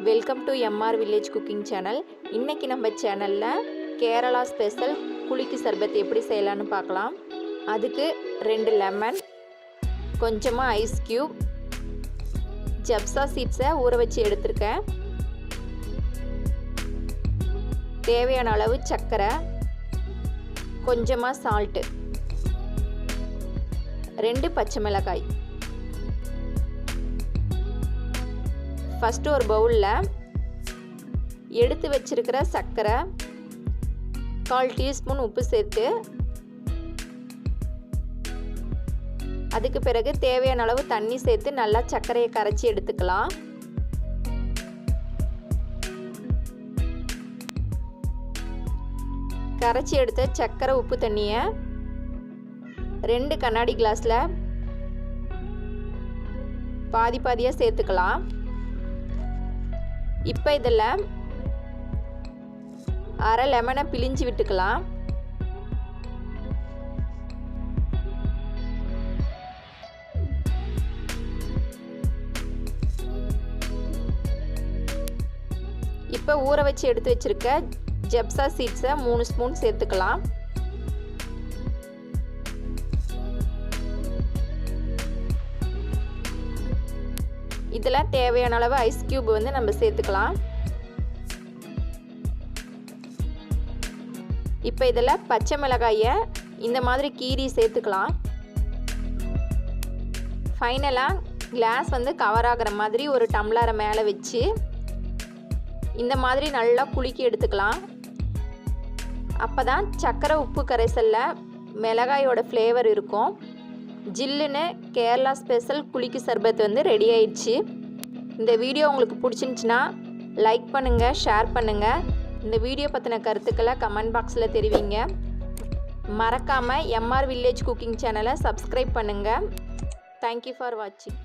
Welcome to Mrvillage cooking channel. இன்றைக்கி நம்ம சேனலில் கேரளா ஸ்பெஷல் குலுக்கி சர்பத் எப்படி செய்யலான்னு பார்க்கலாம். அதுக்கு 2 லெமன், கொஞ்சமாக ஐஸ் க்யூப், ஜப்சா சீட்ஸை ஊற வச்சு எடுத்துருக்கேன், தேவையான அளவு சர்க்கரை, கொஞ்சமாக சால்ட்டு, 2 பச்சை மிளகாய். ஃபஸ்ட்டு ஒரு பவுலில் எடுத்து வச்சிருக்கிற சர்க்கரை, 1/4 டீஸ்பூன் உப்பு சேர்த்து, அதுக்கு பிறகு தேவையான அளவு தண்ணி சேர்த்து நல்லா சர்க்கரையை கரைச்சி எடுத்துக்கலாம். கரைச்சி எடுத்த சர்க்கரை உப்பு தண்ணியை 2 கண்ணாடி கிளாஸில் பாதி பாதியாக சேர்த்துக்கலாம். இப்போ இதில் அரை லெமனை பிழிஞ்சு விட்டுக்கலாம். இப்போ ஊற வச்சு எடுத்து வச்சிருக்க ஜப்சா சீட்ஸை 3 ஸ்பூன் சேர்த்துக்கலாம். இதில் தேவையான அளவு ஐஸ் க்யூப் நம்ம சேர்த்துக்கலாம். இப்போ இதில் பச்சை மிளகாயை இந்த மாதிரி கீரி சேர்த்துக்கலாம். ஃபைனலாக கிளாஸ் கவர் ஆகிற மாதிரி ஒரு டம்ளரை மேலே வச்சு இந்த மாதிரி நல்லா குலுக்கி எடுத்துக்கலாம். அப்போ தான் சர்க்கரை உப்பு கரைசலில் மிளகாயோட ஃப்ளேவர் இருக்கும். ஜில்லுன்னு கேரளா ஸ்பெஷல் குலுக்கி சர்பத் ரெடி ஆயிடுச்சு. இந்த வீடியோ உங்களுக்கு பிடிச்சிருந்துச்சுன்னா லைக் பண்ணுங்கள், ஷேர் பண்ணுங்கள். இந்த வீடியோ பற்றின கருத்துக்களை கமெண்ட் பாக்ஸில் தெரிவிங்க. மறக்காமல் Mrvillage குக்கிங் சேனலை சப்ஸ்கிரைப் பண்ணுங்கள். தேங்க்யூ ஃபார் வாட்சிங்.